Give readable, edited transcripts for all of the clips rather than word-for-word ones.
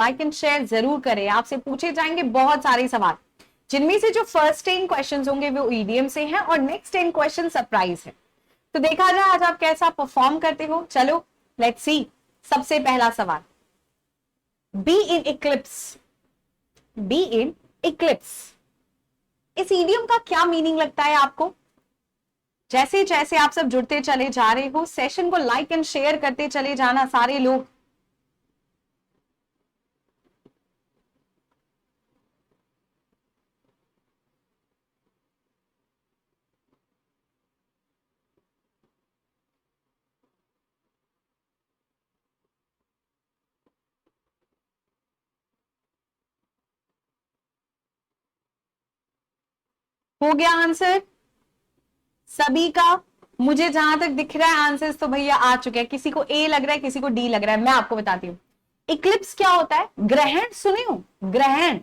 Like and share जरूर करें। आपसे पूछे जाएंगे बहुत सारे सवाल, जिनमें से जो फर्स्ट 10 क्वेश्चंस होंगे वो ईडीएम से हैं और नेक्स्ट 10 क्वेश्चन सरप्राइज है। तो देखा जाए आज आप कैसा परफॉर्म करते हो। चलो लेट्स सी। सबसे पहला सवाल, be in Eclipse. Be in Eclipse, इस ईडियम का क्या मीनिंग लगता है आपको? जैसे जैसे आप सब जुड़ते चले जा रहे हो, सेशन को लाइक एंड शेयर करते चले जाना सारे लोग। हो गया आंसर सभी का? मुझे जहां तक दिख रहा है आंसर्स तो भैया आ चुके हैं। किसी को ए लग रहा है, किसी को डी लग रहा है। मैं आपको बताती हूँ इक्लिप्स क्या होता है। ग्रहण सुने हो? ग्रहण,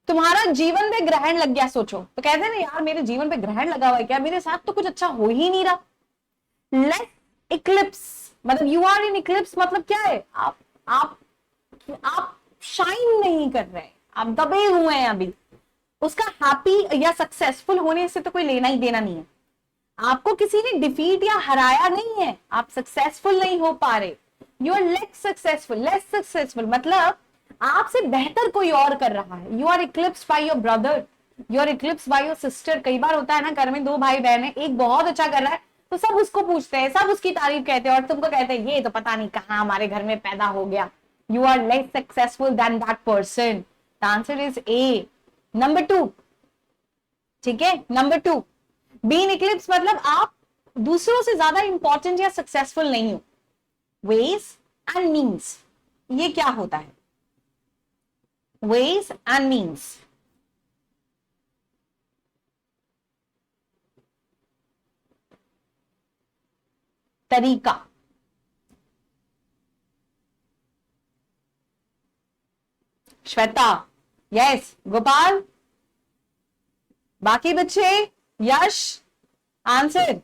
तुम्हारा जीवन पे ग्रहण लग गया सोचो, तो कहते हैं ना यार मेरे जीवन पे ग्रहण लगा हुआ है क्या, मेरे साथ तो कुछ अच्छा हो ही नहीं रहा। लेट इक्लिप्स मतलब यू आर इन इक्लिप्स, मतलब क्या है, आप शाइन नहीं कर रहे, आप दबे हुए हैं अभी। उसका हैप्पी या सक्सेसफुल होने से तो कोई लेना ही देना नहीं है। आपको किसी ने डिफीट या हराया नहीं है, आप सक्सेसफुल नहीं हो पा रहे। यू आर लेस सक्सेसफुल मतलब आपसे बेहतर कोई और कर रहा है। You are eclipse by your brother, you are eclipse by your sister. कई बार होता है ना घर में दो भाई बहन है, एक बहुत अच्छा कर रहा है तो सब उसको पूछते हैं, सब उसकी तारीफ कहते हैं और तुमको कहते हैं ये तो पता नहीं कहां हमारे घर में पैदा हो गया। You are less successful than that person. The answer is A, number 2। ठीक है, नंबर 2, बी इन इक्लिप्स मतलब आप दूसरों से ज्यादा इंपॉर्टेंट या सक्सेसफुल नहीं हो। वेज एंड मीन्स, ये क्या होता है? वेज एंड मीन्स, तरीका। श्वेता यस, गोपाल, बाकी बच्चे, यश, आंसर।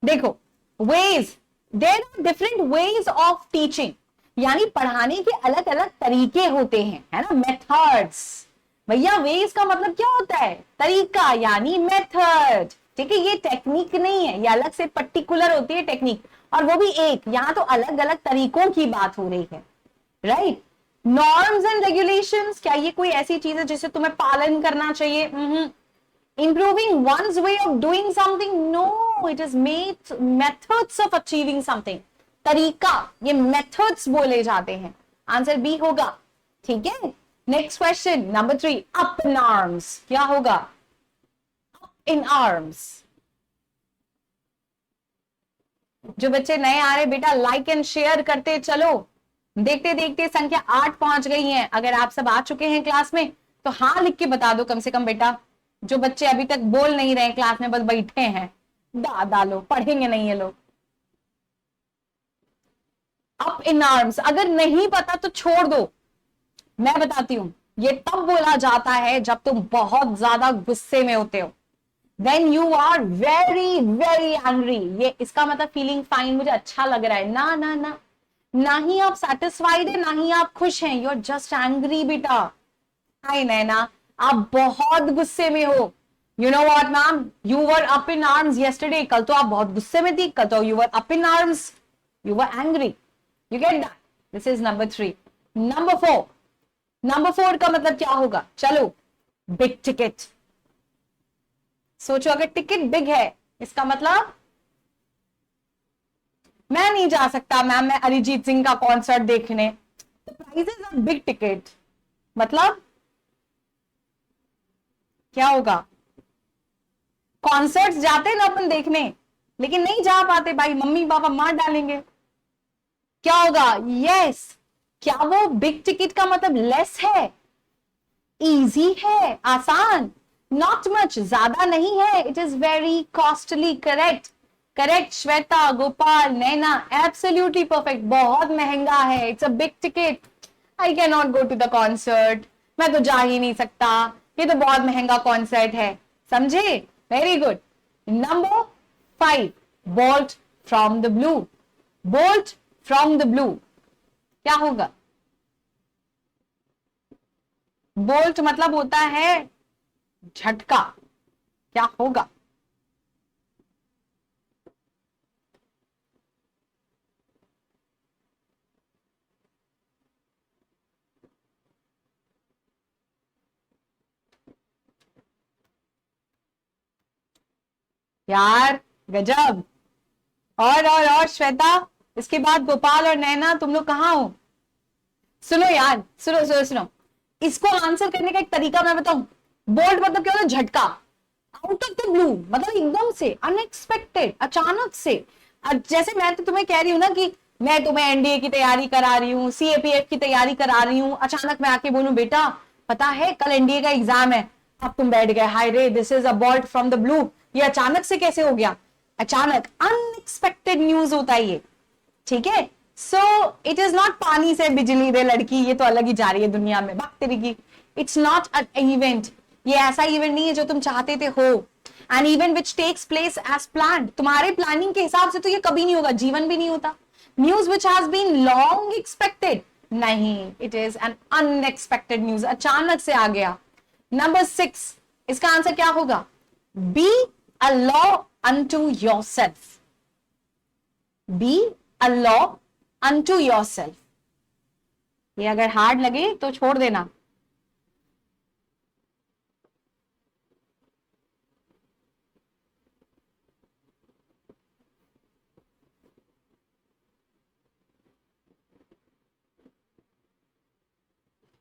देखो ways, there are different ways of teaching, यानी पढ़ाने के अलग अलग तरीके होते हैं, है ना, मेथड्स। भैया वेज का मतलब क्या होता है? तरीका यानी मेथड। ठीक है, ये टेक्निक नहीं है, ये अलग से पर्टिकुलर होती है टेक्निक, और वो भी एक। यहां तो अलग अलग तरीकों की बात हो रही है, राइट। नॉर्म्स एंड रेगुलेशंस, क्या ये कोई ऐसी चीज है जिसे तुम्हें पालन करना चाहिए? Improving one's way of doing something? No, it is methods of achieving something. तरीका, ये methods बोले जाते हैं। आंसर बी होगा। ठीक है, next question number 3, up in arms, क्या होगा? up in arms। जो बच्चे नए आ रहे बेटा लाइक एंड शेयर करते चलो, देखते देखते संख्या 8 पहुंच गई है। अगर आप सब आ चुके हैं क्लास में तो हाँ लिख के बता दो कम से कम बेटा। जो बच्चे अभी तक बोल नहीं रहे क्लास में, बस बैठे हैं, डालो, पढ़ेंगे नहीं ये लोग। अप इन आर्म्स अगर नहीं पता तो छोड़ दो, मैं बताती हूं। ये तब बोला जाता है जब तुम बहुत ज्यादा गुस्से में होते हो, when you are very very angry। ये इसका मतलब फीलिंग फाइन, मुझे अच्छा लग रहा है। ना ना ना, ना ही आप सेटिस्फाइड है ना ही आप खुश हैं, यू आर जस्ट एंग्री बेटा। हाय नैना, आप बहुत गुस्से में हो। You know what ma'am, you were up in arms yesterday. कल तो आप बहुत गुस्से में थी, कल तो you were up in arms, you were angry. You get that? This is number 3। Number 4, number 4 का मतलब क्या होगा? चलो, बिग टिकट। सोचो अगर टिकट बिग है इसका मतलब मैं नहीं जा सकता मैम, मैं अरिजीत सिंह का कॉन्सर्ट देखने। प्राइजेस आर बिग टिकट, मतलब क्या होगा? कॉन्सर्ट्स जाते ना अपन देखने, लेकिन नहीं जा पाते भाई, मम्मी पापा मार डालेंगे। क्या होगा? यस। क्या वो बिग टिकट का मतलब लेस है, इजी है, आसान, नॉट मच, ज्यादा नहीं है, it is very costly. Correct, correct Shweta, Gopal, Naina, absolutely perfect. बहुत महंगा है, it's a big ticket. I can not go to the concert, मैं तो जा ही नहीं सकता, ये तो बहुत महंगा कॉन्सर्ट है। समझे? Very good. Number 5, bolt from the blue, bolt from the blue क्या होगा? बोल्ट मतलब होता है झटका, क्या होगा? यार गजब। और श्वेता, इसके बाद गोपाल और नैना, तुम लोग कहाँ हो? सुनो यार, सुनो सुनो सुनो, इसको आंसर करने का एक तरीका मैं बताऊं। बोल्ट मतलब क्या होता है? झटका, आउट ऑफ द ब्लू, मतलब एकदम से, अनएक्सपेक्टेड, अचानक से। जैसे मैं तो तुम्हें कह रही हूं ना कि मैं तुम्हें एनडीए की तैयारी करा रही हूँ, सीएपीएफ की तैयारी करा रही हूँ, अचानक मैं आके बोलूं बेटा पता है कल एनडीए का एग्जाम है, अब तुम बैठ गए हाय रे this is a bolt from the blue. ये अचानक से कैसे हो गया? अचानक, अनएक्सपेक्टेड न्यूज होता है ये, ठीक है। सो इट इज नॉट पानी से बिजली रे लड़की, ये तो अलग ही जा रही है दुनिया में, बात तेरी की। इट्स नॉट अन इवेंट, ये ऐसा इवेंट नहीं है जो तुम चाहते थे हो। An event which takes place as plan, तुम्हारे प्लानिंग के हिसाब से तो ये कभी नहीं होगा, जीवन भी नहीं होता। News which has been long expected, नहीं, it is an unexpected news, अचानक से आ गया। नंबर 6, इसका आंसर क्या होगा? Be a law unto yourself, be a law unto yourself. ये अगर हार्ड लगे तो छोड़ देना।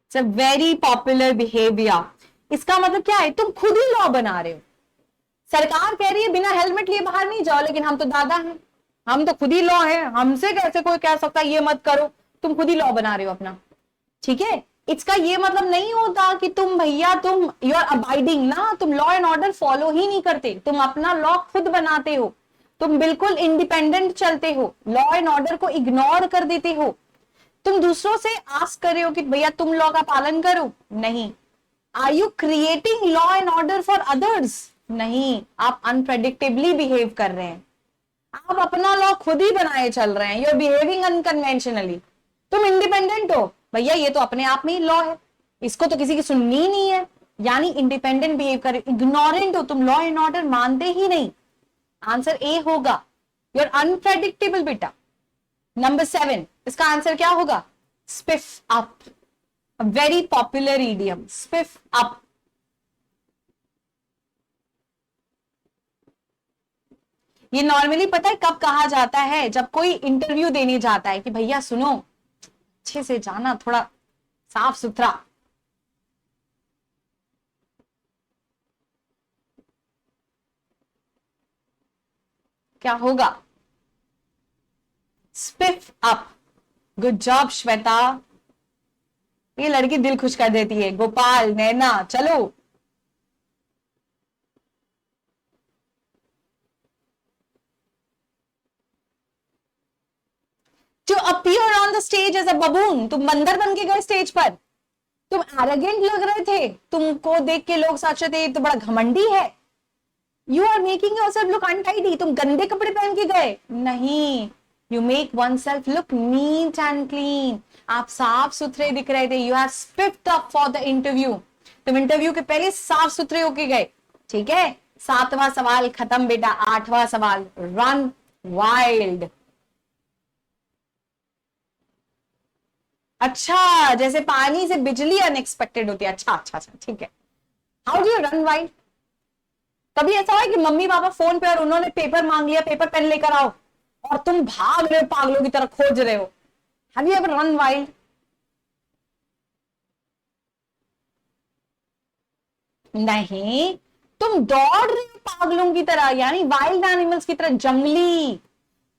It's a very popular behaviour. इसका मतलब क्या है? तुम खुद ही लॉ बना रहे हो। सरकार कह रही है बिना हेलमेट लिए बाहर नहीं जाओ, लेकिन हम तो दादा हैं, हम तो खुद ही लॉ है, हमसे कैसे कोई कह सकता है ये मत करो? तुम खुद ही लॉ बना रहे हो अपना, ठीक है। इसका ये मतलब नहीं होता कि तुम भैया तुम यू आर अबाइडिंग ना, तुम लॉ एंड ऑर्डर फॉलो ही नहीं करते, तुम अपना लॉ खुद बनाते हो, तुम बिल्कुल इंडिपेंडेंट चलते हो, लॉ एंड ऑर्डर को इग्नोर कर देते हो। तुम दूसरों से आस्क कर रहे हो कि भैया तुम लॉ का पालन करो, नहीं। Are you creating law and order for others? नहीं, आप अनप्रेडिक्टेबली बिहेव कर रहे हैं, आप अपना लॉ खुद ही बनाए चल रहे हैं, यू आर बिहेविंग अनकन्वेंशनली। तुम इंडिपेंडेंट हो भैया, ये तो अपने आप में ही लॉ है, इसको तो किसी की सुननी ही नहीं है, यानी इंडिपेंडेंट बिहेव कर, इग्नोरेंट हो तुम, लॉ एंड ऑर्डर मानते ही नहीं। आंसर ए होगा, यू आर अनप्रेडिक्टेबल बेटा। नंबर 7, इसका आंसर क्या होगा? स्पिफ up, very popular idiom, स्पिफ up. ये नॉर्मली पता है कब कहा जाता है? जब कोई इंटरव्यू देने जाता है कि भैया सुनो अच्छे से जाना, थोड़ा साफ सुथरा। क्या होगा? स्पिफ अप। गुड जॉब श्वेता, ये लड़की दिल खुश कर देती है। गोपाल, नैना, चलो। To appear on the stage as a baboon, तुम बंदर बन के गए स्टेज पर, तुम एरोगेंट लग रहे थे, तुमको देख के लोग सोच रहे थे तो बड़ा घमंडी है। You are making yourself look untidy, तुम गंदे कपड़े पहन के गए, नहीं। You make one self look neat and clean, आप साफ सुथरे दिख रहे थे। You have spiffed up for the interview, तुम इंटरव्यू के पहले साफ सुथरे होके गए, ठीक है। 7वां सवाल खत्म बेटा। 8वां सवाल, रन वाइल्ड। अच्छा, जैसे पानी से बिजली अनएक्सपेक्टेड होती है, अच्छा अच्छा अच्छा, ठीक है। How do you run wild? कभी ऐसा है कि मम्मी पापा फोन पे और उन्होंने पेपर मांग लिया, पेपर पेन लेकर आओ, और तुम भाग रहे हो पागलों की तरह खोज रहे हो? Have you ever run wild? नहीं, तुम दौड़ रहे हो पागलों की तरह, यानी वाइल्ड एनिमल्स की तरह, जंगली।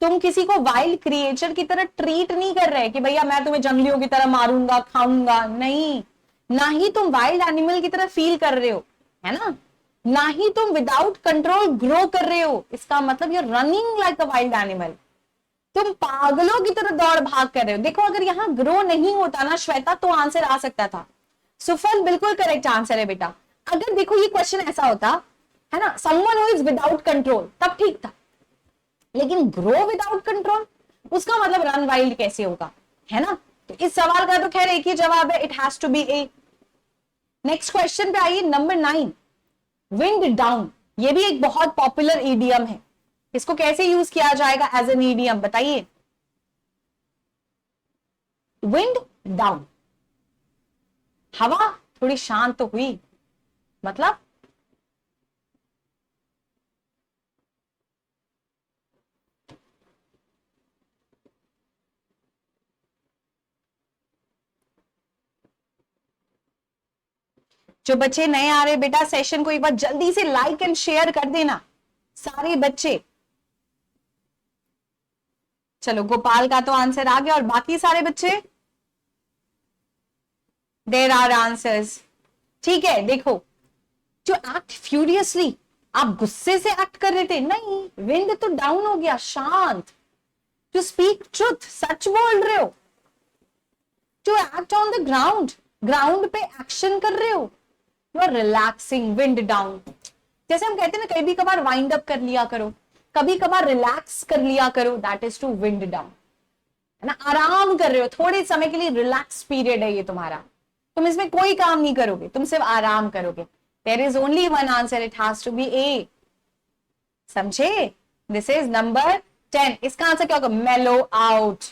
तुम किसी को वाइल्ड क्रिएचर की तरह ट्रीट नहीं कर रहे कि भैया मैं तुम्हें जंगलियों की तरह मारूंगा खाऊंगा, नहीं। ना ही तुम वाइल्ड एनिमल की तरह फील कर रहे हो, है ना। ना ही तुम विदाउट कंट्रोल ग्रो कर रहे हो, इसका मतलब you running like a wild animal, तुम पागलों की तरह दौड़ भाग कर रहे हो। देखो अगर यहां ग्रो नहीं होता ना श्वेता, तो आंसर आ सकता था। सुफल बिल्कुल करेक्ट आंसर है बेटा। अगर देखो ये क्वेश्चन ऐसा होता है ना, someone who is without control, तब ठीक था, लेकिन ग्रो विदाउट कंट्रोल, उसका मतलब रन वाइल्ड कैसे होगा, है ना। तो इस सवाल का तो खैर एक ही जवाब है, it has to be A. Next question पे आइए, नंबर 9, विंड डाउन। ये भी एक बहुत पॉपुलर ईडियम है, इसको कैसे यूज किया जाएगा एज एन ईडियम, बताइए। विंड डाउन, हवा थोड़ी शांत तो हुई, मतलब जो बच्चे नए आ रहे बेटा, सेशन को एक बार जल्दी से लाइक एंड शेयर कर देना सारे बच्चे। चलो गोपाल का तो आंसर आ गया, और बाकी सारे बच्चे, देयर आर आंसर्स। ठीक है, देखो, जो एक्ट फ्यूरियसली, आप गुस्से से एक्ट कर रहे थे, नहीं, विंड तो डाउन हो गया, शांत। टू स्पीक ट्रुथ, सच बोल रहे हो। To act on the ground, ground पे एक्शन कर रहे हो। You are relaxing, wind down. जैसे हम कहते हैं ना, कभी कभार वाइंड अप कर लिया करो, कभी कभार रिलैक्स कर लिया करो, that is to wind down, है ना। आराम कर रहे हो थोड़े समय के लिए, रिलैक्स पीरियड है ये तुम्हारा, तुम इसमें कोई काम नहीं करोगे, तुम सिर्फ आराम करोगे। There is only one answer, it has to be a, समझे। This is number 10। इसका आंसर क्या होगा, मेलो आउट।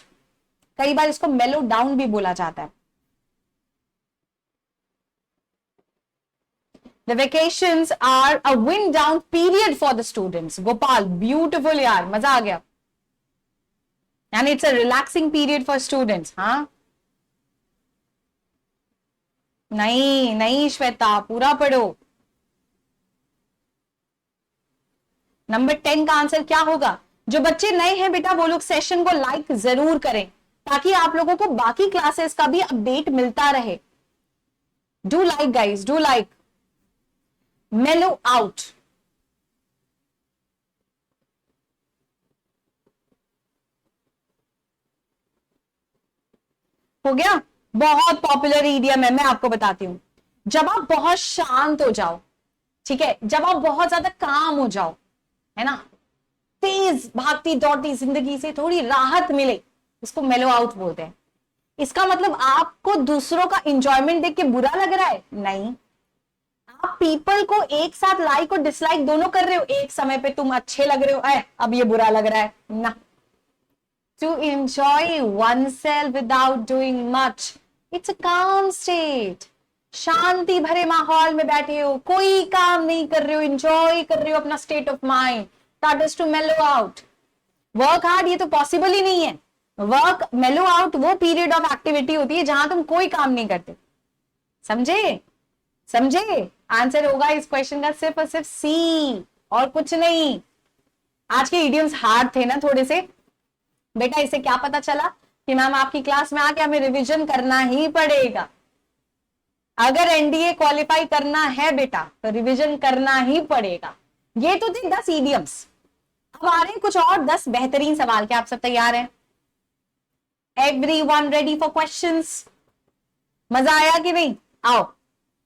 कई बार इसको मेलो डाउन भी बोला जाता है। The vacations are a wind down period for the students. Gopal, beautiful यार, मजा आ गया। And it's a relaxing period for students. हाँ, नहीं नहीं श्वेता, पूरा पढ़ो। नंबर 10 का आंसर क्या होगा। जो बच्चे नए हैं बेटा, वो लोग सेशन को लाइक जरूर करें, ताकि आप लोगों को बाकी क्लासेस का भी अपडेट मिलता रहे। Do like guys, do like. मेलो आउट, हो गया। बहुत पॉपुलर ईडियम है, मैं आपको बताती हूं। जब आप बहुत शांत हो जाओ, ठीक है, जब आप बहुत ज्यादा काम हो जाओ, है ना, तेज भागती दौड़ती जिंदगी से थोड़ी राहत मिले, इसको मेलो आउट बोलते हैं। इसका मतलब आपको दूसरों का इंजॉयमेंट देख के बुरा लग रहा है, नहीं, आप पीपल को एक साथ लाइक और डिसलाइक दोनों कर रहे हो, एक समय पे तुम अच्छे लग रहे हो, अब ये बुरा लग रहा है ना। To enjoy oneself without doing much, it's a calm state. शांति भरे माहौल में बैठे हो, कोई काम नहीं कर रहे हो, एंजॉय कर रहे हो अपना state of mind, that is to mellow out. Work hard, ये तो पॉसिबल ही नहीं है। वर्क मेलो आउट वो पीरियड ऑफ एक्टिविटी होती है जहां तुम कोई काम नहीं करते, समझे, समझे। आंसर होगा इस क्वेश्चन का सिर्फ और सिर्फ सी, और कुछ नहीं। आज के इडियम्स हार्ड थे ना थोड़े से बेटा, इससे क्या पता चला कि मैम आपकी क्लास में आके हमें रिवीजन करना ही पड़ेगा। अगर एनडीए क्वालिफाई करना है बेटा, तो रिवीजन करना ही पड़ेगा। ये तो थे 10 इडियम्स, अब आ रहे हैं कुछ और 10 बेहतरीन सवाल। क्या आप सब तैयार हैं? Everyone ready for questions? मजा आया कि नहीं? आओ,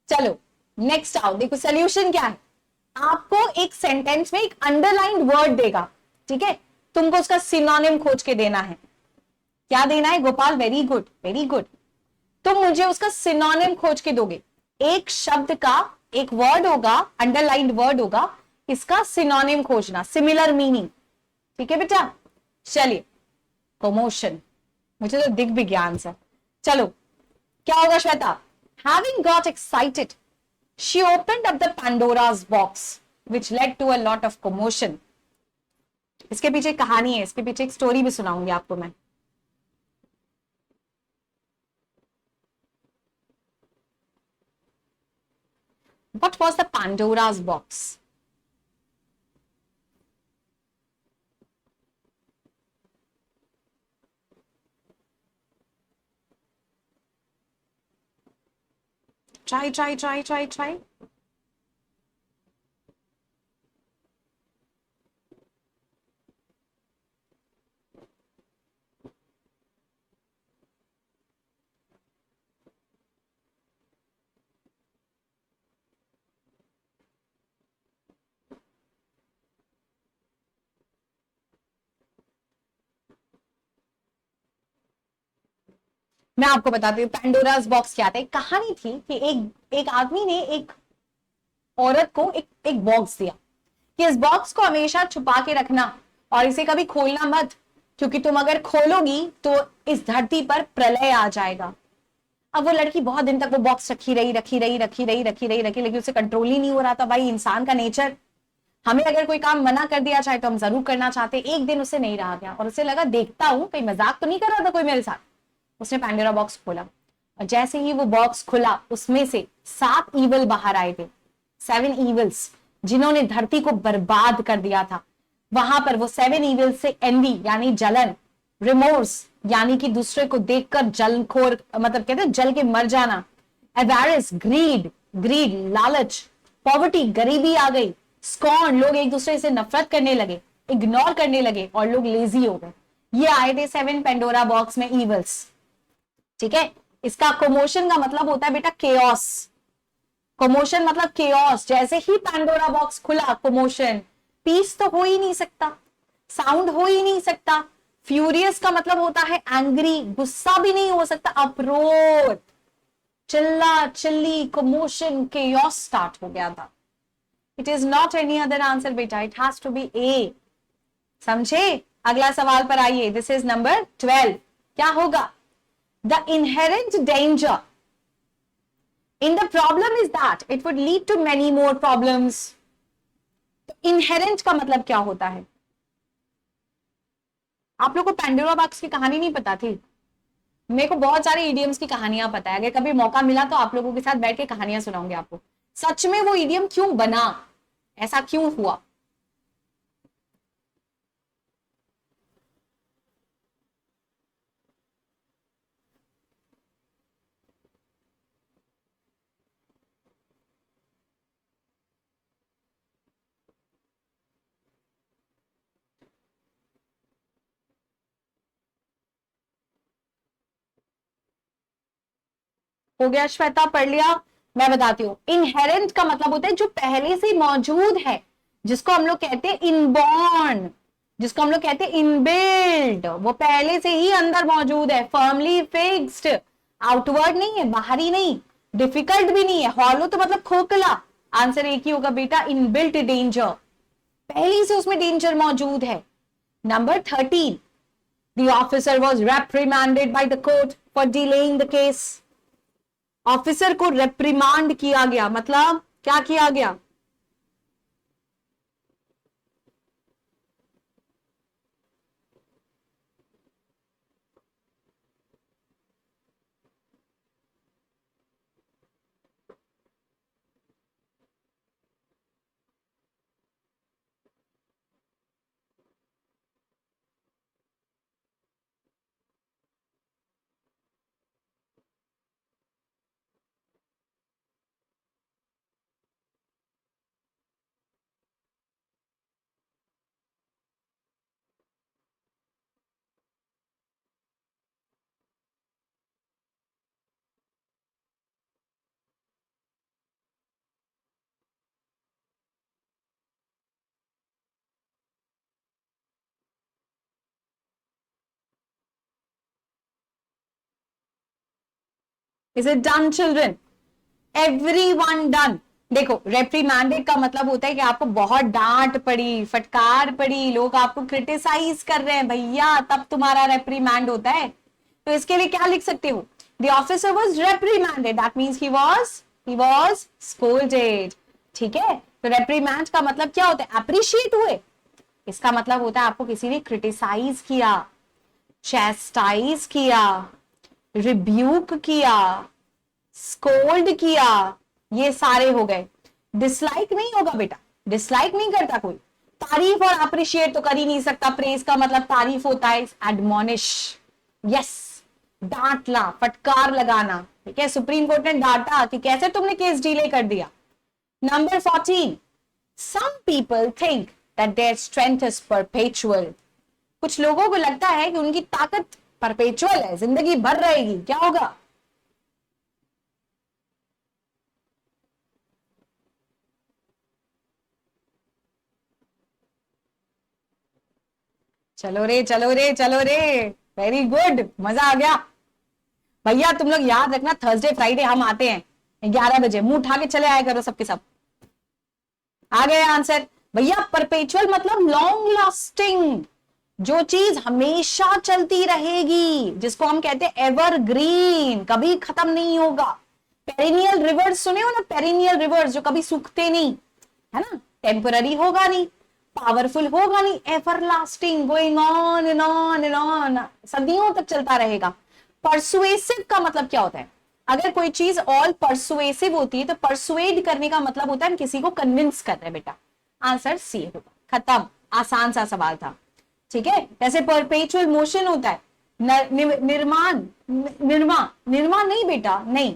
चलो नेक्स्ट आओ। देखो सोल्यूशन क्या है। आपको एक सेंटेंस में एक अंडरलाइंड वर्ड देगा, ठीक है, तुमको उसका सिनोनिम खोज के देना है। क्या देना है Gopal? Very good, very good. तुम मुझे उसका सिनोनिम खोज के दोगे। एक शब्द का एक वर्ड होगा, अंडरलाइंड वर्ड होगा, इसका सिनोनिम खोजना, सिमिलर मीनिंग, ठीक है बेटा। चलिए, कमोशन, मुझे तो दिख भी गया आंसर। चलो, क्या होगा Shweta? Having got excited, she opened up the Pandora's box which led to a lot of commotion. इसके पीछे एक कहानी है, इसके पीछे एक स्टोरी भी सुनाऊंगी आपको मैं। What was the Pandora's box? Try. मैं आपको बताती हूँ पैंडोरास बॉक्स क्या था। एक कहानी थी कि एक आदमी ने एक औरत को एक बॉक्स दिया कि इस बॉक्स को हमेशा छुपा के रखना और इसे कभी खोलना मत, क्योंकि तुम अगर खोलोगी तो इस धरती पर प्रलय आ जाएगा। अब वो लड़की बहुत दिन तक वो बॉक्स रखी रही, लेकिन उसे कंट्रोल ही नहीं हो रहा था। भाई इंसान का नेचर, हमें अगर कोई काम मना कर दिया जाए तो हम जरूर करना चाहते। एक दिन उसे नहीं रहा गया और उसे लगा देखता हूं कहीं मजाक तो नहीं कर रहा था कोई मेरे साथ। उसने पैंडोरा बॉक्स खोला और जैसे ही वो बॉक्स खुला उसमें से 7 ईवल बाहर आए थे। 7 ईवल्स जिन्होंने धरती को बर्बाद कर दिया था। वहां पर वो 7 ईवल्स से एनवी यानी जलन, रिमोर्स यानी कि दूसरे को देखकर जलखोर मतलब कहते हैं जल के मर जाना, एवैरिस ग्रीड, ग्रीड लालच, पॉवर्टी गरीबी आ गई, स्कॉर्न लोग एक दूसरे से नफरत करने लगे, इग्नोर करने लगे और लोग लेजी हो गए। ये आए थे 7 पेंडोरा बॉक्स में ईवल्स। ठीक है, इसका कोमोशन का मतलब होता है बेटा केओस। कोमोशन मतलब केओस। जैसे ही पैंडोरा बॉक्स खुला कोमोशन, पीस तो हो ही नहीं सकता, साउंड हो ही नहीं सकता। फ्यूरियस का मतलब होता है एंग्री, गुस्सा भी नहीं हो सकता, अपरोध, चिल्ला चिल्ली, कोमोशन, केओस स्टार्ट हो गया था। It is not any other answer बेटा, it has to be a. समझे? अगला सवाल पर आइए, दिस इज नंबर 12। क्या होगा? The inherent danger in the problem is that it would lead to many more problems. तो inherent का मतलब क्या होता है? आप लोग को पैंडोरा बॉक्स की कहानी नहीं पता थी? मेरे को बहुत सारे इडियम्स की कहानियां पता है। अगर कभी मौका मिला तो आप लोगों के साथ बैठ के कहानियां सुनाऊंगी आपको। सच में वो इडियम क्यों बना, ऐसा क्यों हुआ? हो गया श्वेता, पढ़ लिया? मैं बताती हूँ। इनहेरेंट का मतलब होता है जो पहले से मौजूद है, जिसको हम लोग कहते हैं इनबॉर्न, जिसको हम लोग कहते हैं इनबिल्ड। वो पहले से ही अंदर मौजूद है, फर्मली फिक्स्ड, आउटवर्ड नहीं है, बाहरी नहीं, डिफिकल्ट भी नहीं है। हॉलो तो मतलब खोखला। आंसर एक ही होगा बेटा, इनबिल्ट डेंजर, पहले से उसमें डेंजर मौजूद है। Number 13, the officer was reprimanded by the court for delaying the case. Officer को रेप्रिमांड किया गया, मतलब क्या किया गया? Is it done children? Everyone done? देखो, रेप्रीमैंडेड का मतलब होता है कि आपको बहुत डांट पड़ी, फटकार पड़ी, लोग आपको क्रिटिसाइज कर रहे हैं भैया, तब तुम्हारा रेप्रीमैंड होता है। तो इसके लिए क्या लिख सकते हो? The officer was reprimanded, that means he was scolded. ठीक है, तो रेप्रीमैंड का मतलब क्या होता है? अप्रिशिएट हुए। इसका मतलब होता है आपको किसी ने क्रिटिसाइज किया, चैस्टाइज किया, रिब्यूक किया, स्कोल्ड किया, ये सारे हो गए। डिसलाइक नहीं होगा बेटा, डिसलाइक नहीं करता कोई। तारीफ और अप्रिशिएट तो कर ही नहीं सकता। प्रेज का मतलब तारीफ होता है, एडमोनिश, यस, डांटना, फटकार लगाना। ठीक है, सुप्रीम कोर्ट ने डांटा कि कैसे तुमने केस डिले कर दिया। Number 14, some people think that their strength is perpetual. कुछ लोगों को लगता है कि उनकी ताकत परपेचुअल है, जिंदगी भर रहेगी। क्या होगा? चलो रे चलो रे चलो रे, वेरी गुड, मजा आ गया। भैया तुम लोग याद रखना, थर्सडे फ्राइडे हम आते हैं 11 बजे, मुंह उठा के चले आया करो सबके सब। आ गए आंसर भैया। परपेचुअल मतलब लॉन्ग लास्टिंग, जो चीज हमेशा चलती रहेगी, जिसको हम कहते हैं एवरग्रीन, कभी खत्म नहीं होगा। पेरिनियल रिवर्स सुने हो ना, पेरिनियल रिवर्स जो कभी सूखते नहीं, है ना। टेम्पररी होगा नहीं, पावरफुल होगा नहीं, everlasting, going on and on and on, सदियों तक चलता रहेगा। परसुएसिव का मतलब क्या होता है? अगर कोई चीज ऑल परसुएसिव होती है तो परसुएड करने का मतलब होता है हम किसी को कन्विंस कर रहे हैं बेटा। आंसर सी होगा, खत्म, आसान सा सवाल था। ठीक है, जैसे परपेचुअल मोशन होता है, निर्माण, निर्माण नहीं बेटा, नहीं।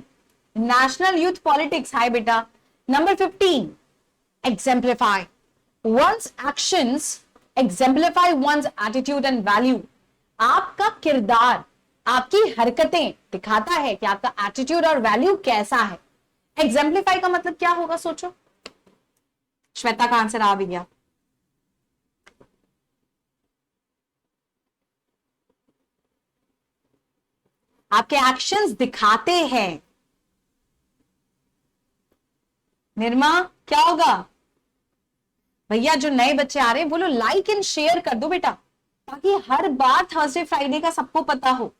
नेशनल यूथ पॉलिटिक्स, हाय बेटा। Number 15, exemplify one's actions exemplify one's attitude and value। आपका किरदार, आपकी हरकतें दिखाता है कि आपका एटीट्यूड और वैल्यू कैसा है। एग्जेम्पलीफाई का मतलब क्या होगा सोचो। श्वेता का आंसर आ भी गया। आपके एक्शंस दिखाते हैं। निर्मा क्या होगा? भैया जो नए बच्चे आ रहे हैं बोलो लाइक एंड शेयर कर दो बेटा, ताकि हर बार थर्सडे फ्राइडे का सबको पता हो।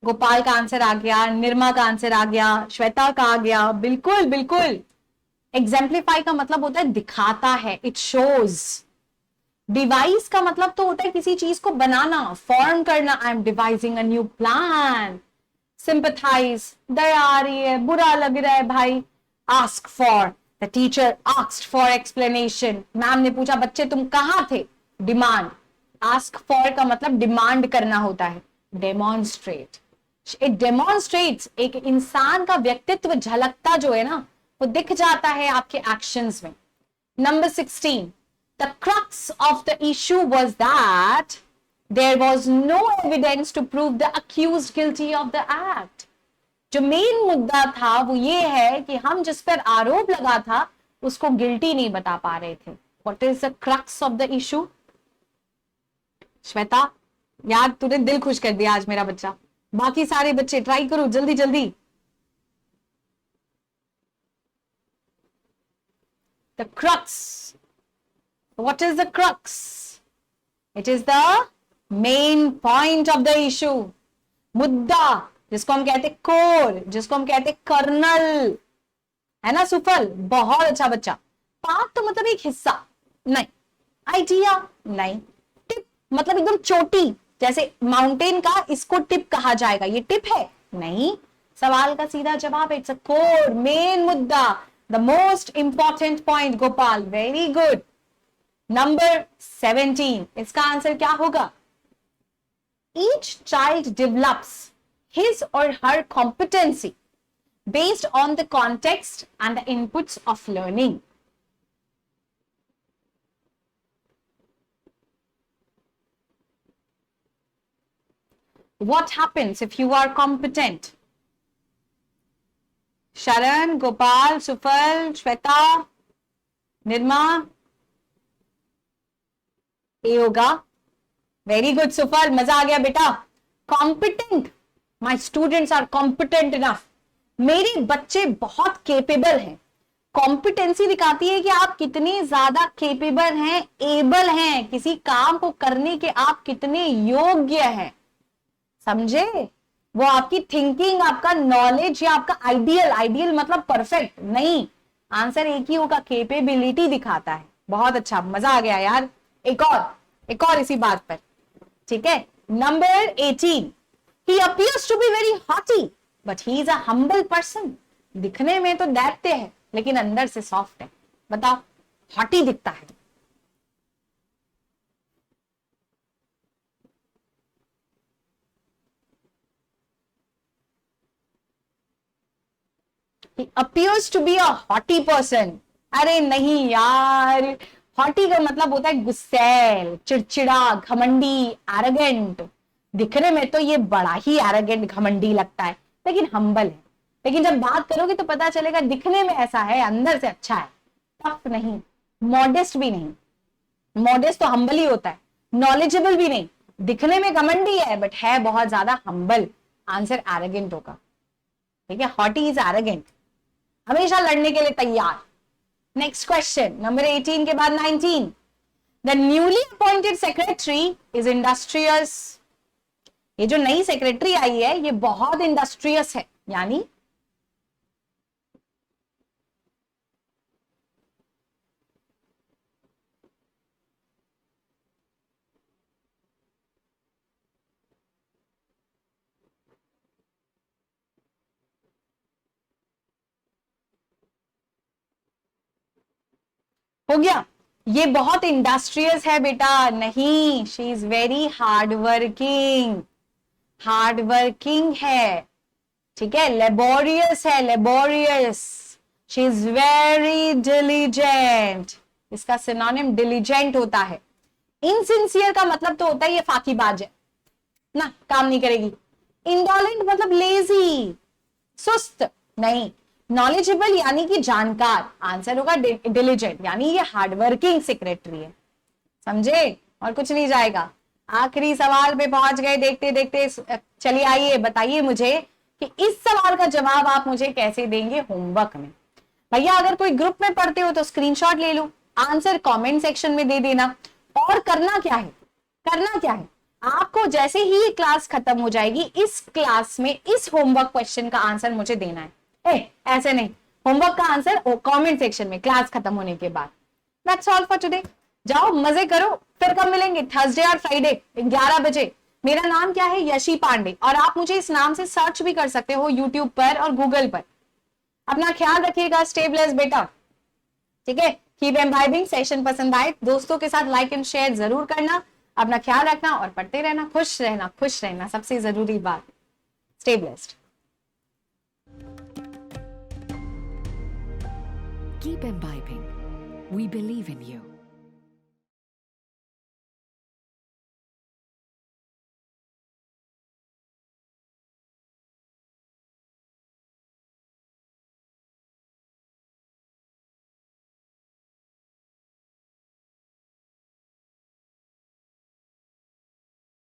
गोपाल का आंसर आ गया, निर्मा का आंसर आ गया, श्वेता का आ गया, बिल्कुल बिल्कुल। एग्जेम्पलीफाई का मतलब होता है दिखाता है, इट शोज। डिवाइस का मतलब तो होता है किसी चीज को बनाना, फॉर्म करना। I am devising a new plan. Sympathise, दया आ रही है, बुरा लग रहा है भाई। Ask for, the teacher asked for explanation, ma'am ने पूछा बच्चे तुम कहां थे। डिमांड, आस्क फॉर का मतलब डिमांड करना होता है। डेमोन्स्ट्रेट, इट डेमोन्स्ट्रेट्स, एक इंसान का व्यक्तित्व झलकता जो है ना, वो दिख जाता है आपके एक्शंस में। Number 16, the crux of the issue was that there was no evidence to prove the accused guilty of the act। जो मेन मुद्दा था वो ये है कि हम जिस पर आरोप लगा था उसको गिल्टी नहीं बता पा रहे थे। What is the crux of the issue? Shweta, यार तूने दिल खुश कर दिया आज मेरा बच्चा। बाकी सारे बच्चे ट्राई करो जल्दी जल्दी। The crux, what is the crux? It is the main point of the issue। मुद्दा, जिसको हम कहते कोर, जिसको हम कहते कर्नल, है ना सुफल? बहुत अच्छा बच्चा। पार्ट तो मतलब एक हिस्सा नहीं, आइडिया नहीं, टिप मतलब एकदम चोटी, जैसे माउंटेन का इसको टिप कहा जाएगा, ये टिप है नहीं। सवाल का सीधा जवाब, इट्स अ कोर, मेन मुद्दा, the most important point. Gopal very good. Number 17, इसका आंसर क्या होगा? Each child develops his or her competency based on the context and the inputs of learning। What happens if you are competent? शरण, गोपाल, सुफल, श्वेता, निर्मा, ए होगा। Very good सुफल, मजा आ गया बेटा। Competent, my students are competent enough, मेरे बच्चे बहुत केपेबल हैं। कॉम्पिटेंसी दिखाती है कि आप कितने ज्यादा केपेबल हैं, एबल हैं, किसी काम को करने के आप कितने योग्य हैं। समझे? वो आपकी थिंकिंग, आपका नॉलेज या आपका आइडियल, आइडियल मतलब परफेक्ट नहीं, आंसर एक ही होगा, केपेबिलिटी दिखाता है। बहुत अच्छा, मजा आ गया यार। एक और इसी बात पर, ठीक है। Number 18, he appears to be very haughty but he is a humble person। दिखने में तो दैत्य है लेकिन अंदर से सॉफ्ट है। बताओ, हॉटी दिखता है। He appears to be a haughty person। अरे नहीं यार, हॉटी का मतलब होता है गुस्सैल, चिड़चिड़ा, घमंडी, एरोगेंट। दिखने में तो ये बड़ा ही एरोगेंट, घमंडी लगता है लेकिन हम्बल है। लेकिन जब बात करोगे तो पता चलेगा दिखने में ऐसा है, अंदर से अच्छा है। टफ नहीं, मॉडेस्ट भी नहीं, मॉडेस्ट तो हम्बल ही होता है, नॉलेजेबल भी नहीं, दिखने में घमंडी है बट है बहुत ज्यादा हम्बल। आंसर एरोगेंट होगा, ठीक है। हॉटी इज एरोगेंट, हमेशा लड़ने के लिए तैयार। नेक्स्ट क्वेश्चन नंबर 18 के बाद 19। The newly appointed secretary is industrious. ये जो नई सेक्रेटरी आई है ये बहुत इंडस्ट्रियस है, यानी हो गया। ये बहुत इंडस्ट्रियस है बेटा, नहीं, she is very hard working, hard working है, ठीक है। लेबोरियस है, laborious. She is very diligent, इसका सिनोनिम डिलीजेंट होता है। इनसिंसियर का मतलब तो होता है ये फाकीबाज है ना, काम नहीं करेगी। इंडोलेंट मतलब लेजी, सुस्त नहीं। नॉलेजेबल यानी कि जानकार, आंसर होगा डिलीजेंट, यानी ये हार्डवर्किंग सेक्रेटरी है, समझे। और कुछ नहीं जाएगा। आखिरी सवाल पे पहुंच गए देखते देखते। चलिए आइए बताइए मुझे कि इस सवाल का जवाब आप मुझे कैसे देंगे होमवर्क में। भैया अगर कोई ग्रुप में पढ़ते हो तो स्क्रीनशॉट ले लो, आंसर कमेंट सेक्शन में दे देना। और करना क्या है, करना क्या है, आपको जैसे ही क्लास खत्म हो जाएगी इस क्लास में इस होमवर्क क्वेश्चन का आंसर मुझे देना है। ऐसे नहीं, होमवर्क का आंसर कमेंट सेक्शन में क्लास खत्म होने के बाद। That's all for today. जाओ मजे करो, फिर कब मिलेंगे, थर्सडे और फ्राइडे 11 बजे। मेरा नाम क्या है, यशी पांडे, और आप मुझे इस नाम से सर्च भी कर सकते हो यूट्यूब पर और गूगल पर। अपना ख्याल रखिएगा, स्टे ब्लेस्ड बेटा, ठीक है। Keep imbibing. सेशन पसंद आए दोस्तों के साथ लाइक एंड शेयर जरूर करना। अपना ख्याल रखना और पढ़ते रहना, खुश रहना, खुश रहना सबसे जरूरी बात। Stay blessed. Keep imbibing. We believe in you.